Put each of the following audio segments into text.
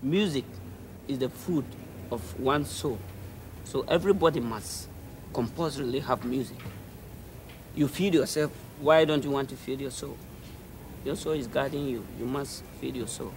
Music is the food of one's soul, so everybody must compulsorily have music. You feed yourself, why don't you want to feed your soul? Your soul is guarding you, you must feed your soul.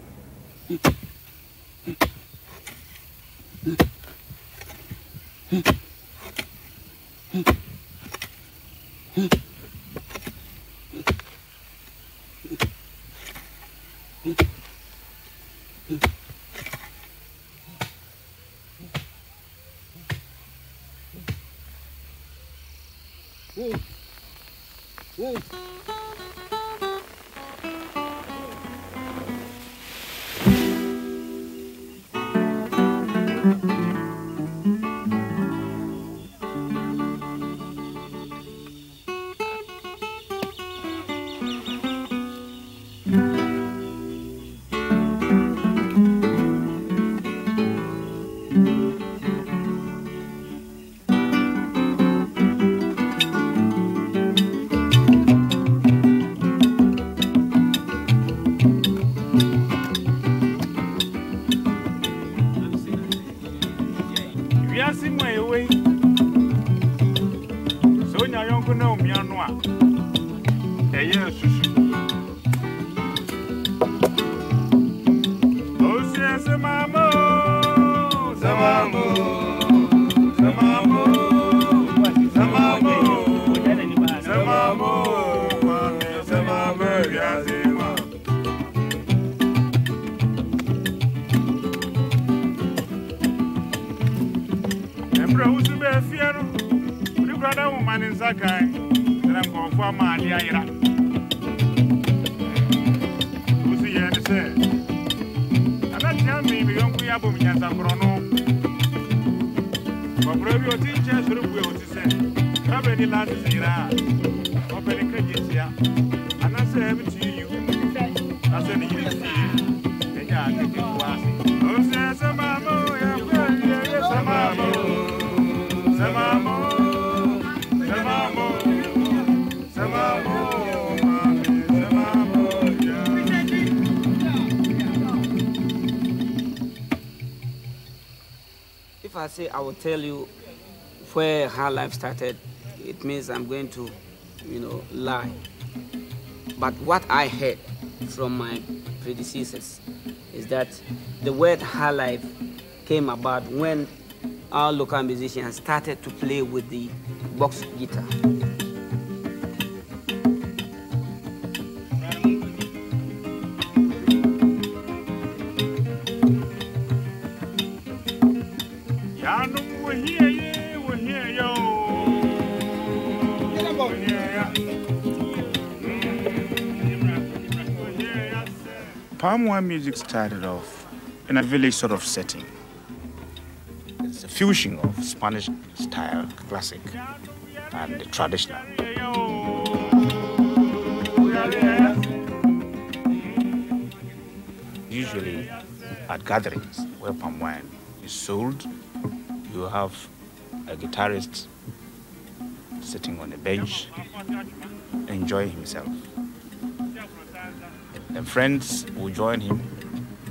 If I say I will tell you where her life started, it means I'm going to, lie. But what I heard from my predecessors is that the word her life came about when our local musicians started to play with the box guitar. Palm wine music started off in a village sort of setting. It's a fusion of Spanish style, classic, and the traditional. Usually at gatherings where palm wine is sold, you have a guitarist sitting on a bench, enjoying himself. And friends will join him,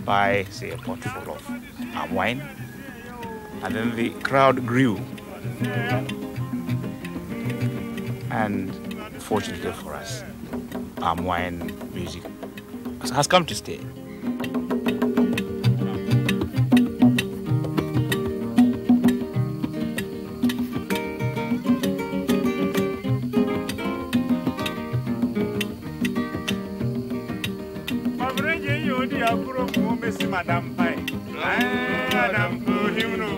buy, say, a pot full of palm wine, and then the crowd grew. And fortunately for us, palm wine music has come to stay. Madam Pai, Madam Puhino.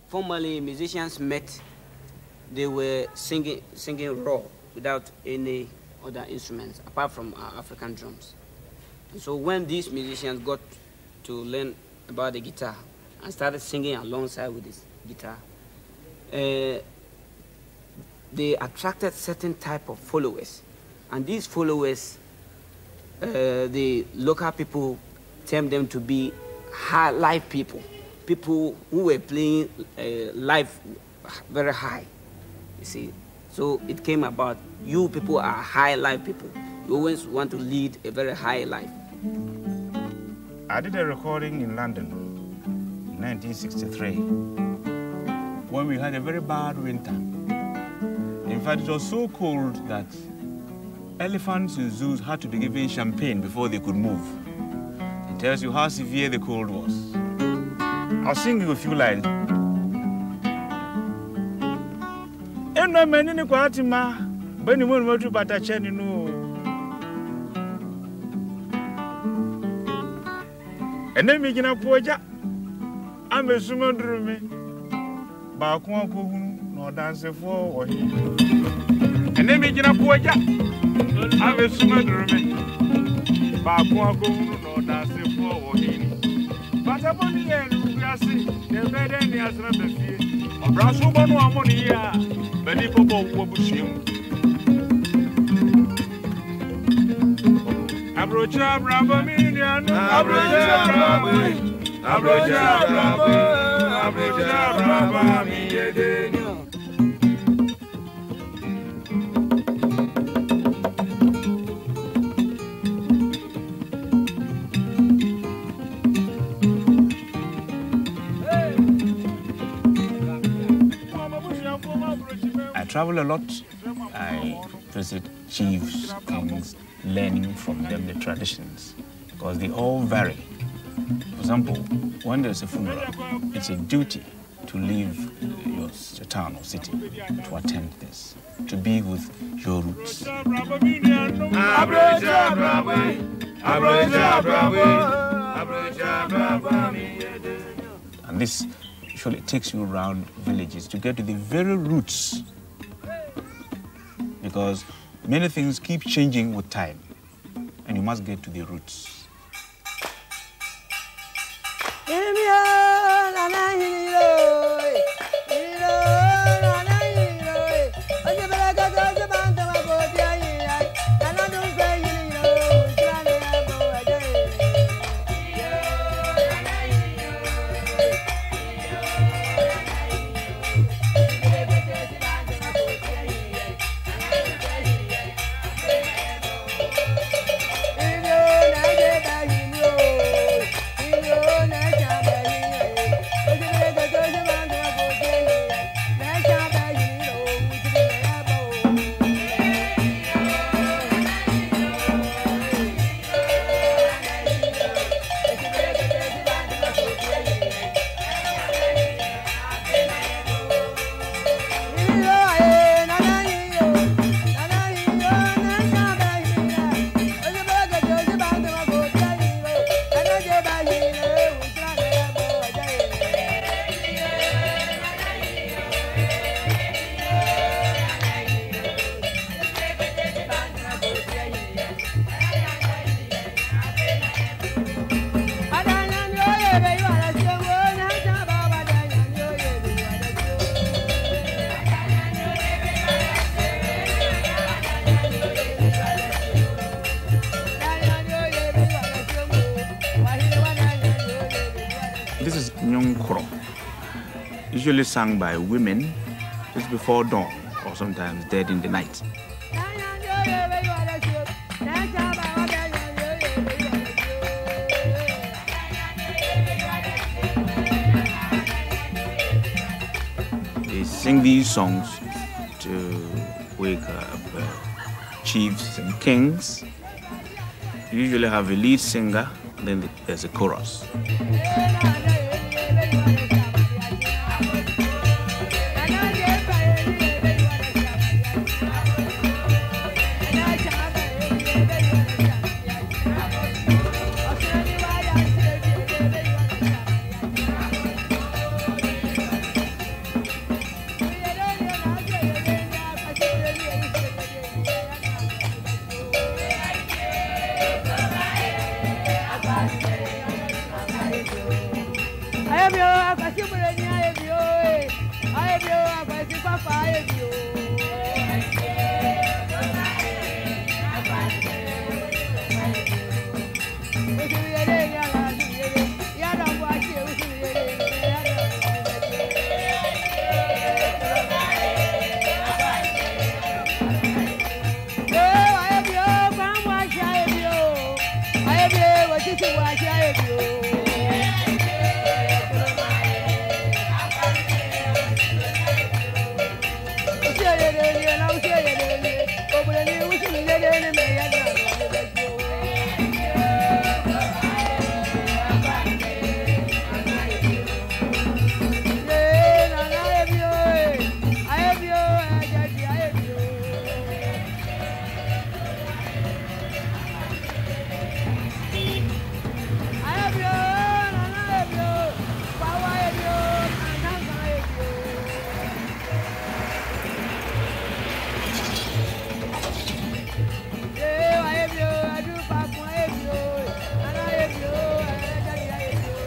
Formerly, musicians met, they were singing raw without any other instruments apart from our African drums. And so when these musicians got to learn about the guitar and started singing alongside with this guitar, they attracted certain type of followers. And these followers, the local people termed them to be high live people who were playing live very high, you see. So it came about, you people are high live people. You always want to lead a very high life. I did a recording in London in 1963 when we had a very bad winter. In fact, it was so cold that elephants in zoos had to be given champagne before they could move. It tells you how severe the cold was. I'll sing you a few lines. Eno menini kwa atima, beni mwenu wetu batacheni no. Ene mijina poja, ame sumo drume, ba kwa kuhunu no dance for wahi. Ene mijina poja, ame sumo drume, ba kwa kuhunu no dance for wahi. Bataboni enu yasi, nebede ni asra befie. Obraso bonu amoni ya, beni popo wobushim. Abrocha bravo miniano, abrocha bravo mi yedenyo. I travel a lot. I visit chiefs, kings, learning from them the traditions, because they all vary. For example, when there's a funeral, it's a duty to leave your town or city to attend this, to be with your roots. And this usually takes you around villages to get to the very roots, because many things keep changing with time, and you must get to the roots. This is Nyongkro, usually sung by women just before dawn or sometimes dead in the night. They sing these songs to wake up chiefs and kings. You usually have a lead singer, then there's a chorus.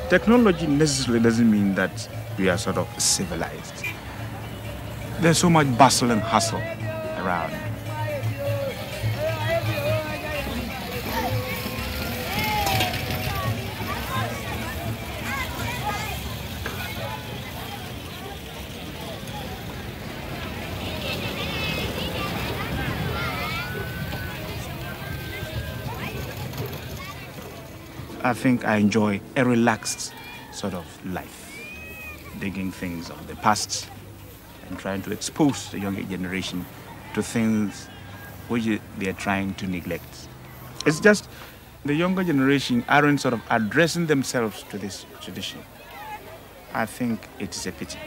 Technology necessarily doesn't mean that we are sort of civilized. There's so much bustle and hustle around. I think I enjoy a relaxed sort of life, digging things of the past and trying to expose the younger generation to things which they are trying to neglect. It's just the younger generation aren't sort of addressing themselves to this tradition. I think it is a pity.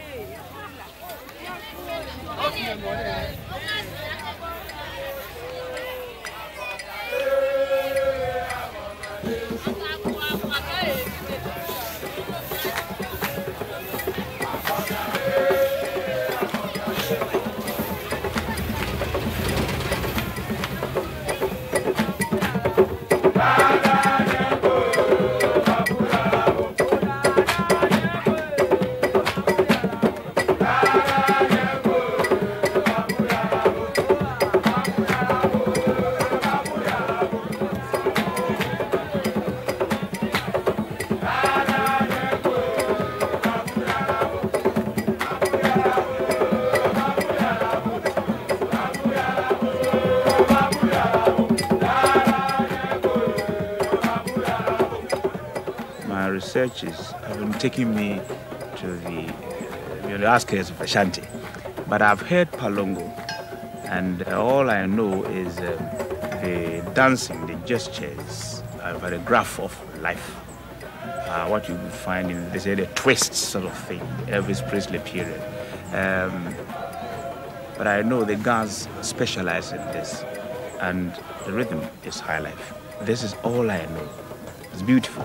Researches have been taking me to the outskirts of Ashanti, but I've heard Palongo, and all I know is the dancing, the gestures. I've had a graph of life. What you find in, they say, the twist sort of thing, the Elvis Presley period. But I know the guys specialize in this, and the rhythm is high life. This is all I know. It's beautiful.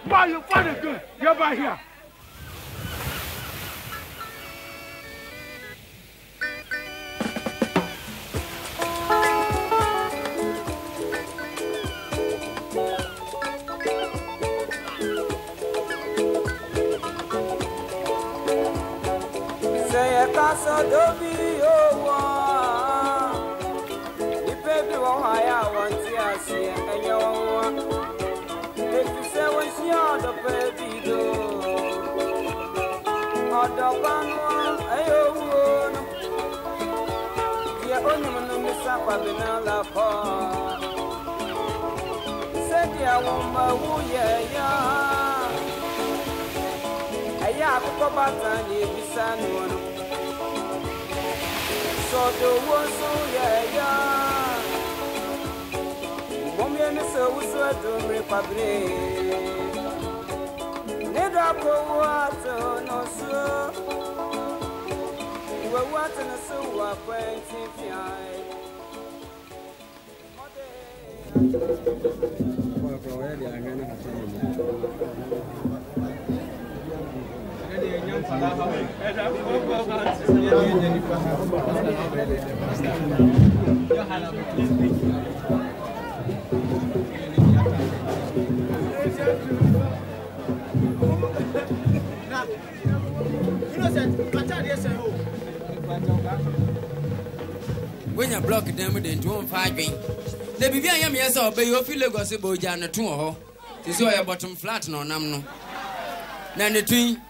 Why you find it good? Get back here. Say a castle, Dobby, oh, the baby, oh, I want to see, and you if you say when she on the baby, do, or the one, oh, the only one who miss up a banana for. Said, yeah, woman, yeah. I go back and you son one. So the one so yeah. Woman is so to Republic. Never go water no so. We're watching a so acquainted. When you block them with the 2-5 ring, the baby I am yes or be your feel gossip Jan 2 to see your bottom flat no namno. Then the twin,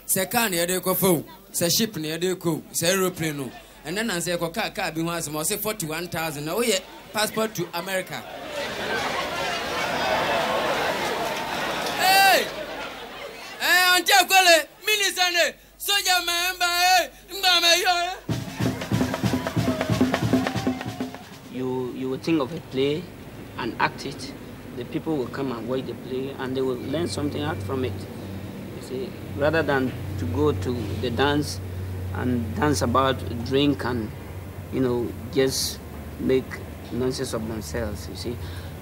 say can near the coffo, say ship near the co, say aeroplane, and then I say car be once more say 41,000. Oh, yeah, passport to America. Hey, Until Gole, Minister, soldier member, You will think of a play and act it. The people will come and watch the play and they will learn something out from it. You see, rather than to go to the dance and dance about, drink and, just make nonsense of themselves. You see,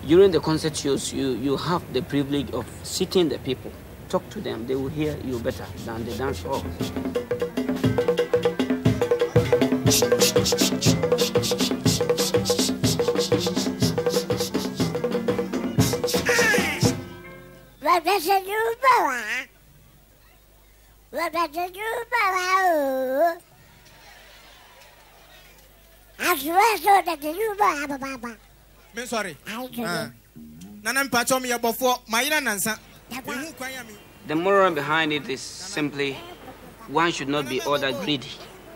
during the concert shows, you have the privilege of sitting the people, talk to them. They will hear you better than the dance hall. I'm sorry. Nanam Pachomi before my answer. The moral behind it is simply one should not be other greedy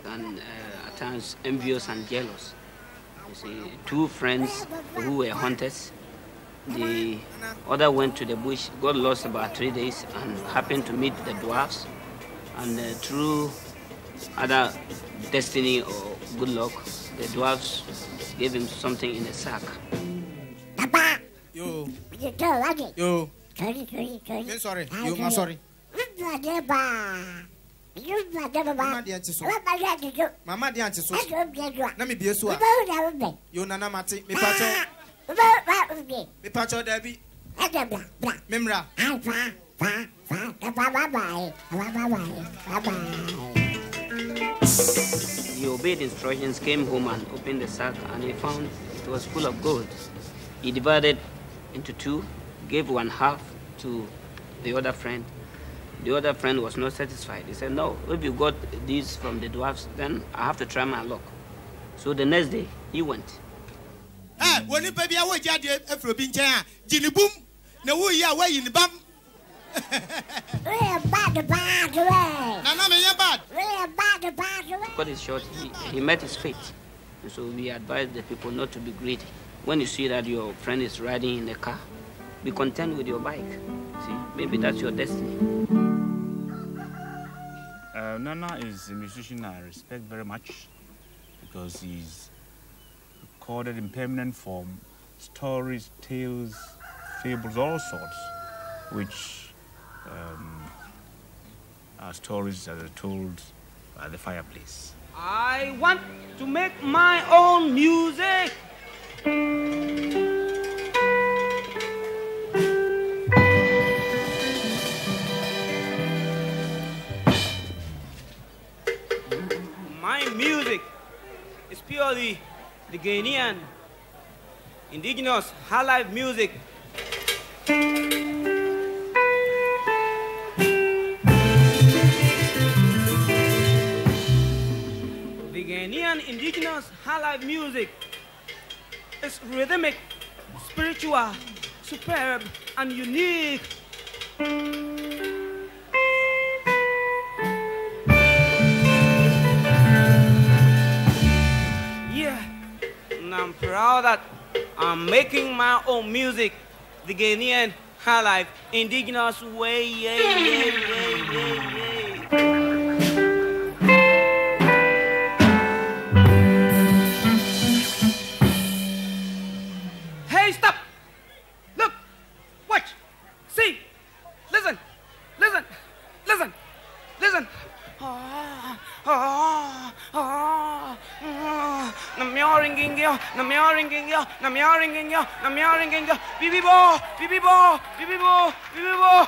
and at times envious and jealous. You see, two friends who were hunters, the other went to the bush, got lost about 3 days and happened to meet the dwarfs, and through other destiny or good luck, the dwarfs gave him something in a sack. Yo. Yo. I'm sorry. I'm sorry. Mama dear so. Let me be a swap. You nana mati, me pacho. Me pacho Debbie. Mimra. He obeyed instructions, came home and opened the sack, and he found it was full of gold. He divided into two, gave one half to the other friend. The other friend was not satisfied. He said, no, if you got these from the dwarfs, then I have to try my luck. So the next day, he went. Hey, when you baby, I was just a flipping chair. Ginny boom. No, we are way in the bum. Cut it short, he met his fate. And so we advise the people not to be greedy. When you see that your friend is riding in a car, be content with your bike. See, maybe that's your destiny. Nana is a musician I respect very much because he's recorded in permanent form stories, tales, fables, all sorts, which are stories that are told by the fireplace. I want to make my own music. the Ghanaian indigenous high life music. The Ghanaian indigenous high life music is rhythmic, spiritual, superb, and unique. Yeah, and I'm proud that I'm making my own music, the Ghanaian high life, indigenous way. Yeah, yeah, yeah, yeah, yeah. Hey, stop! Look! Watch! See! Listen! Listen! Listen! Listen! Namioringingyo, namioringingyo, namioringingyo, namioringingyo, bibibo, bibibo, bibibo, bibibo.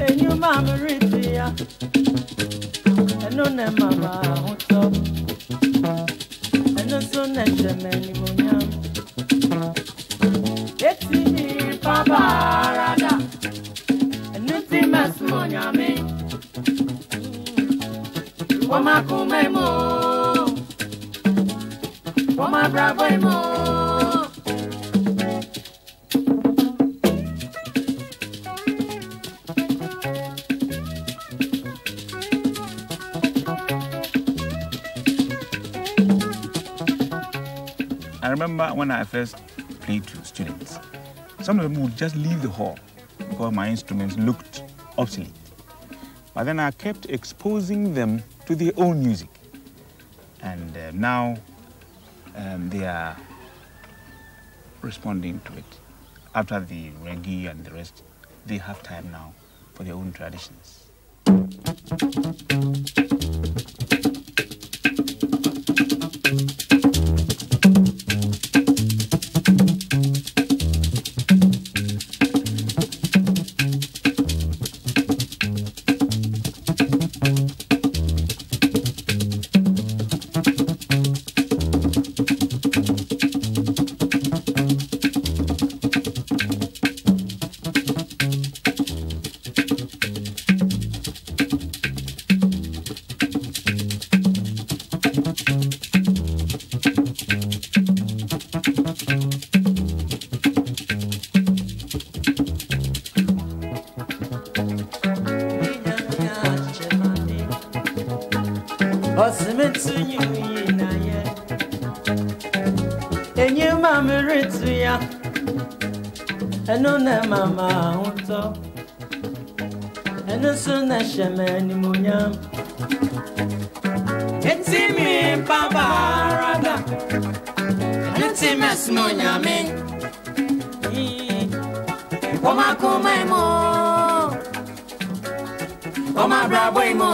And you mama Ritia. And no name mama Hoto. And no son and the many munyam. It's me, Papa Rada. And no timas munyame. Wama kumemo. Wama bravo mo. I remember when I first played to students, some of them would just leave the hall because my instruments looked obsolete. But then I kept exposing them to their own music. And now they are responding to it. After the reggae and the rest, they have time now for their own traditions. No mama Hoto. And no son and shaman munyam. It's me, Papa Rada. And it's timas munyame. Wama kumemo. Wama bravo mo.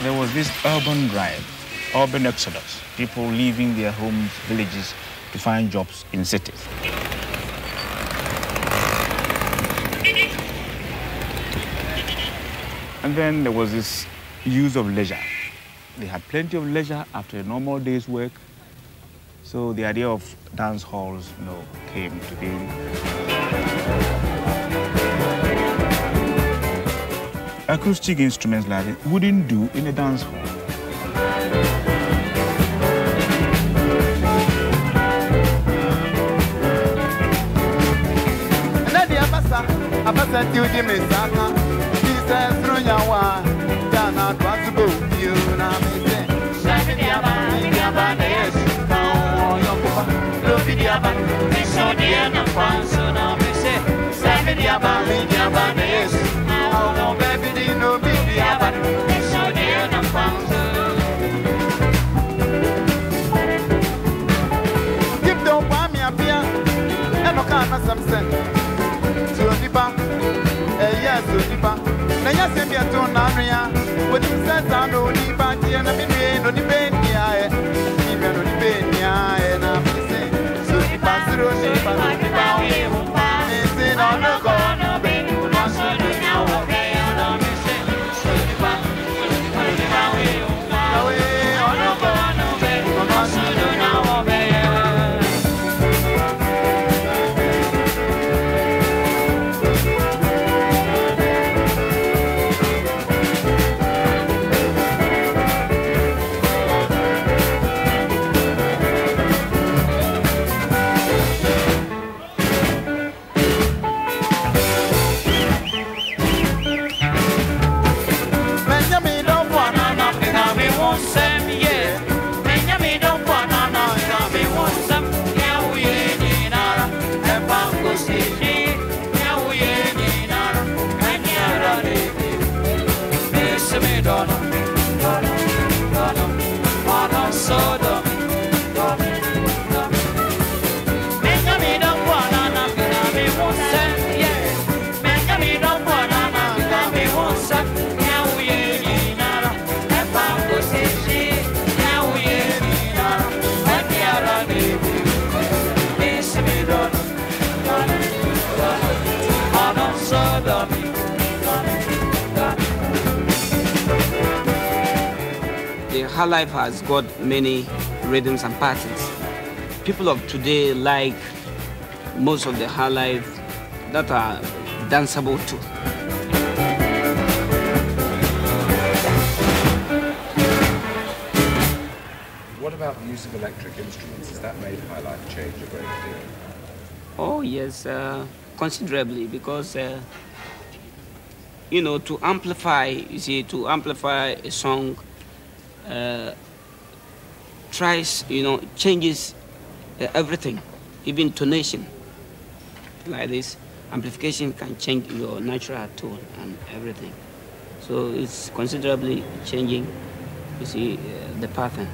There was this urban drive, urban exodus, people leaving their homes, villages to find jobs in cities. And then there was this use of leisure. They had plenty of leisure after a normal day's work. So the idea of dance halls, came to be. acoustic instruments like it wouldn't do in a dance hall. Abasa tiuji mesaka Jesus runyawa dana twasubo you na mese Shami diaba na yesu kawo yokuba Lobi diaba Misho diana kwanso na mese Shami diaba na yesu Awo no baby di no bi diaba Misho diana kwanso Give don't want me up here Eno kana samsen Nipa, yes, Nipa. Now, yes, I'm here to Naria. What you said, I know Nipa, dear, and I'm in the Nipenia, even on Nipenia, and I'm saying, so Nipa, zero, Nipa, Nipa, is it on the corner, baby? Not so now, okay, and I'm saying, so Nipa, away on the corner, baby, not so now, okay. Her life has got many rhythms and patterns. People of today like most of the her life that are danceable too. What about the use of electric instruments? Has that made high life change a great deal? Oh yes, considerably, because you know, to amplify a song tries, you know, changes everything, even tonation. Like this, amplification can change your natural tone and everything. So it's considerably changing, you see, the pattern.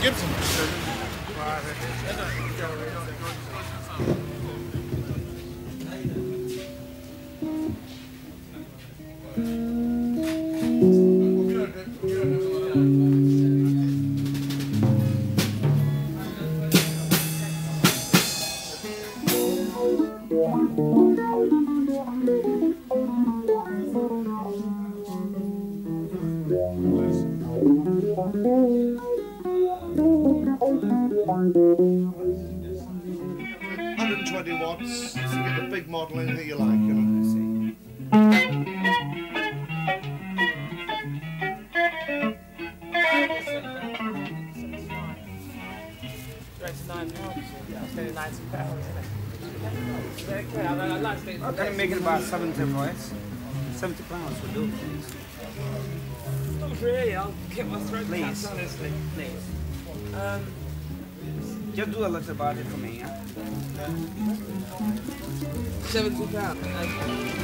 Gibson. Watts to get the big modelling that you like, you know. I can make it about 70 boys. 70 pounds will do, please. Not really, I'll keep my throat Please. cut, honestly. Please. Just do a little about it for me, yeah? £70.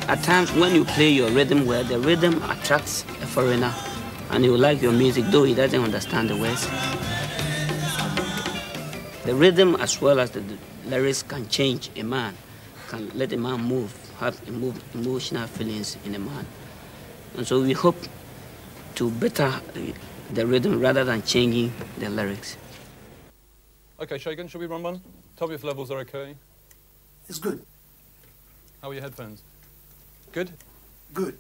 At times when you play your rhythm well, the rhythm attracts a foreigner and he will like your music, though he doesn't understand the words. The rhythm as well as the lyrics can change a man, can let a man move, have emotional feelings in a man. And so we hope to better the rhythm rather than changing the lyrics. Okay, Shagan, shall we run one? Tell me if levels are okay. It's good. How are your headphones? Good? Good.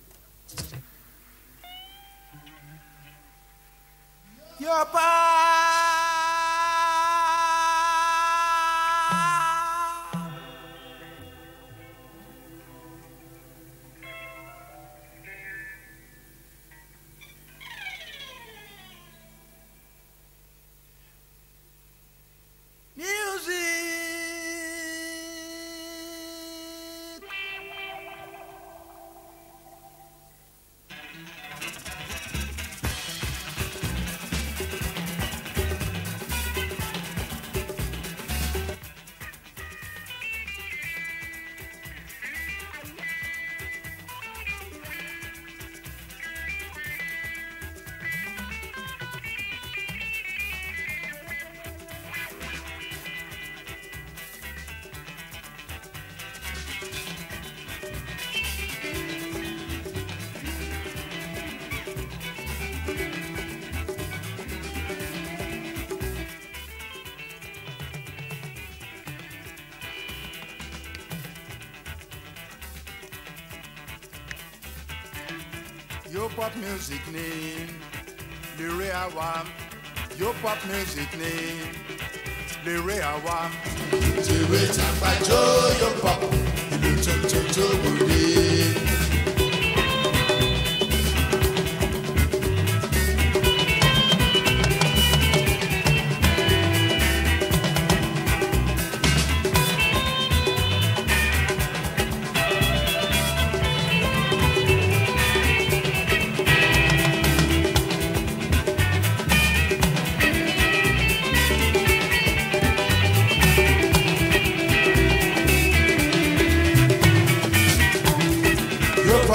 Your pop music name, the rare one. Your pop music name, the rare one. To wait and by Joe, your pop,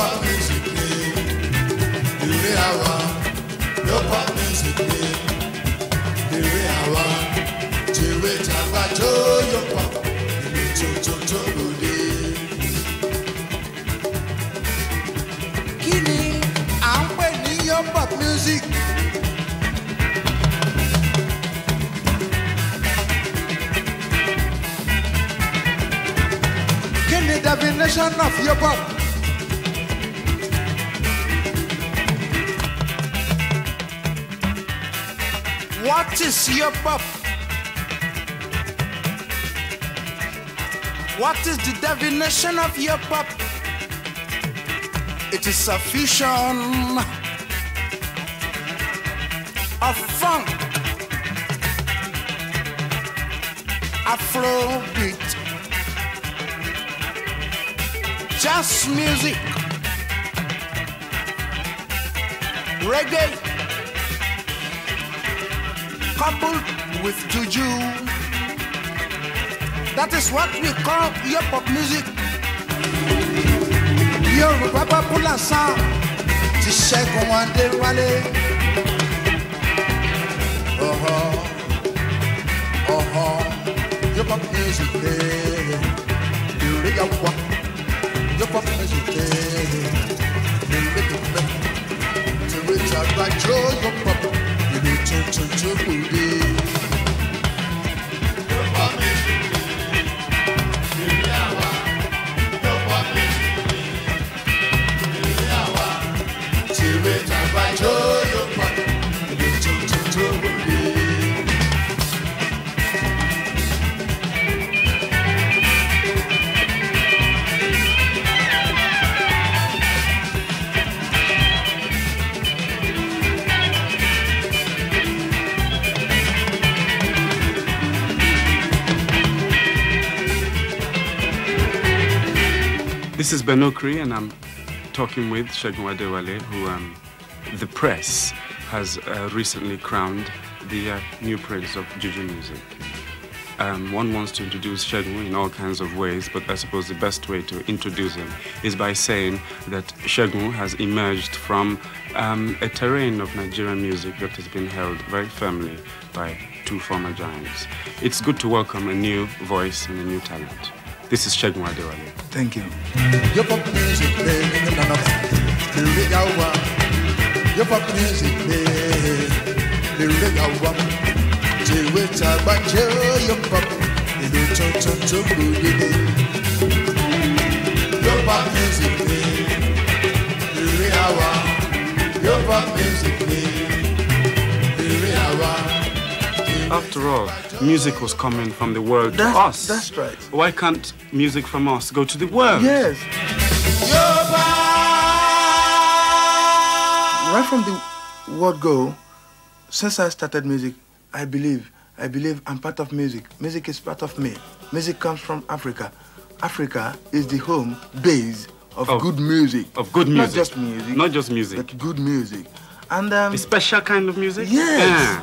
pop music ni ìrírí àwa. Your pop music ni ìrírí àwa. Tèwé tàgbà tó your pop ìlú tó lòdì. Kí ni à ń pè ní your pop music? Kí ni definition of your pop? What is your pop? What is the definition of your pop? It is a fusion of funk, Afrobeat, jazz music, reggae, coupled with juju. That is what we call your pop music. Your popular sound ti Ṣẹ́gun Adéwálé. Your pop music, your pop music, to which I like your pop, you need to booty. Your pop music, your pop music, to which I like your pop, you need to booty. This is Benokri, and I'm talking with Ṣẹ́gun Adéwálé, who the press has recently crowned the new prince of Juju music. One wants to introduce Ṣẹ́gun in all kinds of ways, but I suppose the best way to introduce him is by saying that Ṣẹ́gun has emerged from a terrain of Nigerian music that has been held very firmly by two former giants. It's good to welcome a new voice and a new talent. This is Ṣẹ́gun Adéwálé. Thank you. Your pop music, the regal one. Your pop music, the regal one. The wait a bunch your pop, the your pop music, the regal one. Your pop music, the regal one. After all, music was coming from the world to us. That's right. Why can't music from us go to the world? Yes. Right from the word go, since I started music, I believe I'm part of music. Music is part of me. Music comes from Africa. Africa is the home base of good music. Of good music. Not just music. Not just music. But good music. And a special kind of music? Yes. Yeah.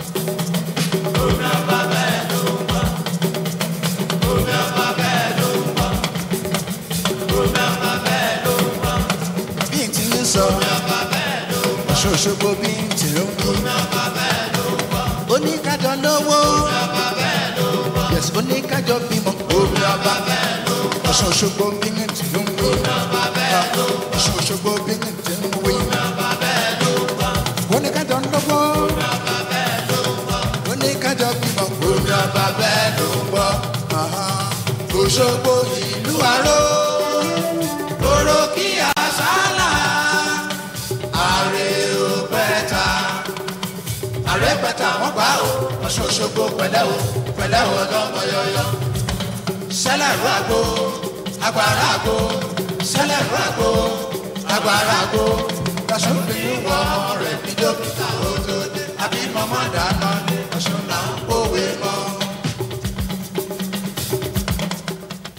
Ṣoṣogbo bí n tí ó ń bí. Oníkájọ lówó. Yes, oníkájọ bímọ. Omi ọba. Ṣoṣogbo bí n tí ó ń bí. Ṣoṣogbo bí n tí ó ń wí. Oníkájọ lówó. Oníkájọ bímọ. Omi ọba bẹ́ẹ̀ ló ń bọ̀. Òṣogbo ìlú àró. Orókì àṣálà. Àrẹ́pẹ̀tà wọ́n gbà ó, Ọ̀ṣun Òṣogbo pẹ̀lẹ́ o lọ́mọ yọyọ. Sẹ́lẹ̀rú àgbo, agbára àgbo, sẹ́lẹ̀rú àgbo, agbára àgbo. Ọ̀ṣun fi ní wọ ọmọ rẹ̀ bí dókítà ó tó dé. Àbí mọ́mọ́ dáná ní Ọ̀ṣun là ń kówé mọ́.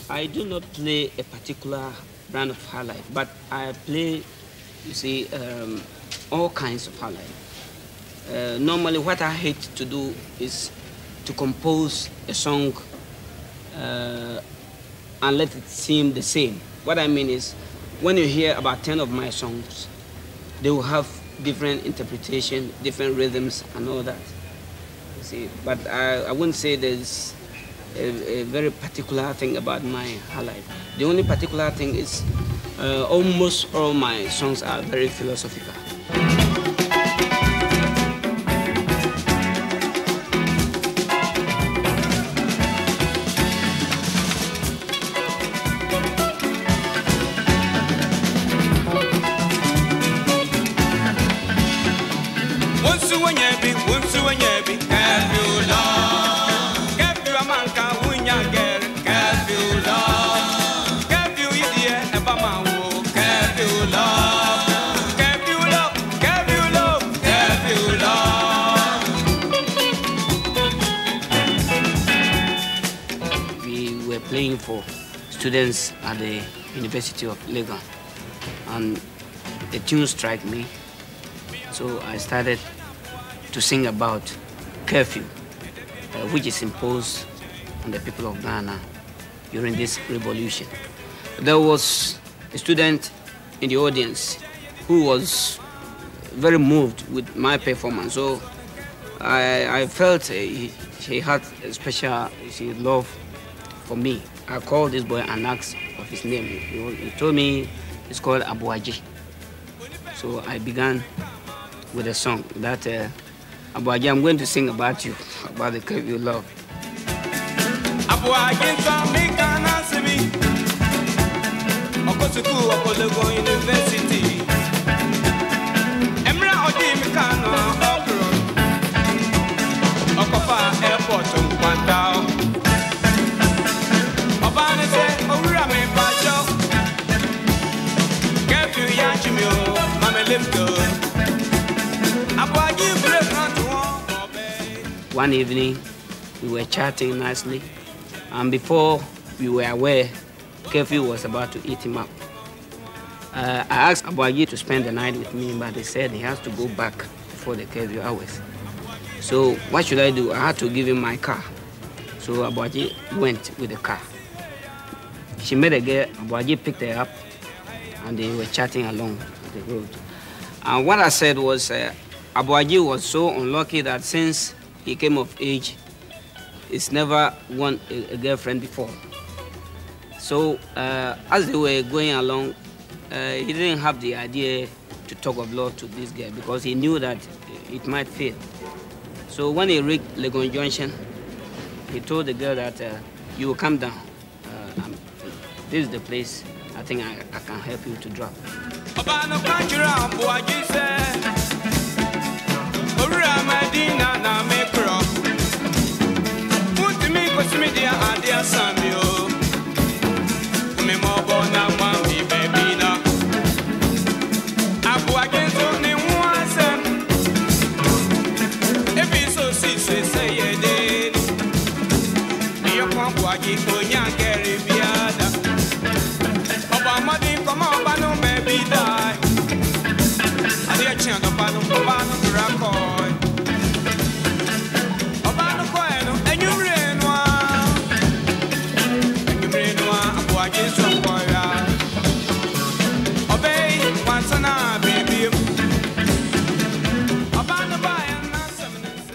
I do not play a particular brand of highlife, but I play, you see, all kinds of highlife. Normally what I hate to do is to compose a song and let it seem the same. What I mean is, when you hear about 10 of my songs, they will have different interpretation, different rhythms, and all that. You see, but I wouldn't say there's a very particular thing about my high life. The only particular thing is almost all my songs are very philosophical. Playing for students at the University of Legon, and the tune struck me, so I started to sing about curfew, which is imposed on the people of Ghana during this revolution. There was a student in the audience who was very moved with my performance, so I felt he had a special love for me. I called this boy and asked of his name. He told me it's called Abuaji. So I began with a song that Abuaji, I'm going to sing about you, about the curfew love. Abuaji, University. Emra Odi Mikano, Okofa Airport, Kwantao. One evening, we were chatting nicely, and before we were aware, curfew was about to eat him up. I asked Abuaji to spend the night with me, but he said he has to go back before the curfew hours. So what should I do? I had to give him my car. So Abuaji went with the car. She met a girl, Abuaji picked her up, and they were chatting along the road. And what I said was, Abuaji was so unlucky that since he came of age, he's never won a girlfriend before. So as they were going along, he didn't have the idea to talk of love to this girl because he knew that it might fail. So when he reached Legon Junction, he told the girl that you will come down. This is the place I think I can help you to drop.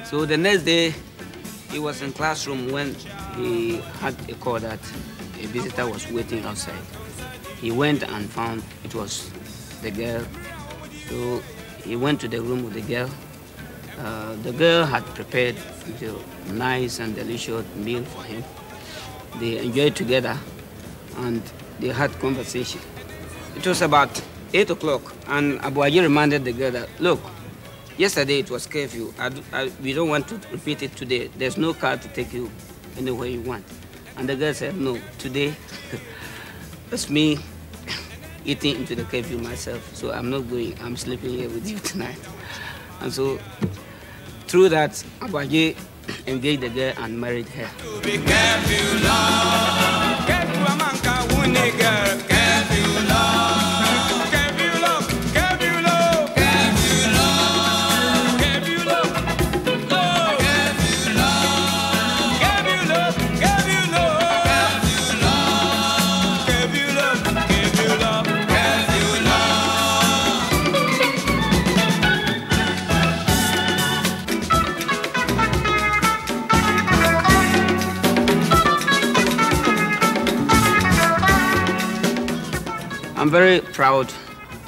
So the next day, he was in classroom when he had a call that a visitor was waiting outside. He went and found it was the girl. So he went to the room with the girl. The girl had prepared a nice and delicious meal for him. They enjoyed together and they had conversation. It was about 8 o'clock, and Abuaji reminded the girl that, look, yesterday it was curfew. We don't want to repeat it today. There's no car to take you anywhere you want. And the girl said, no, today it's me eating into the curfew myself. So I'm not going. I'm sleeping here with you tonight. And so through that, Abuaji engaged the girl and married her. Be careful, love. Careful, girl. Careful, love. I'm very proud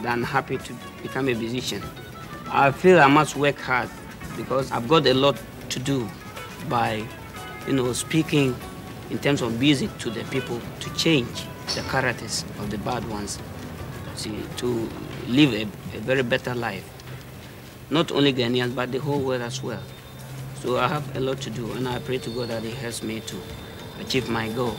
and happy to become a musician. I feel I must work hard because I've got a lot to do by, speaking in terms of music to the people to change the characters of the bad ones, to live a very better life. Not only Ghanaians, but the whole world as well. So I have a lot to do, and I pray to God that He helps me to achieve my goal.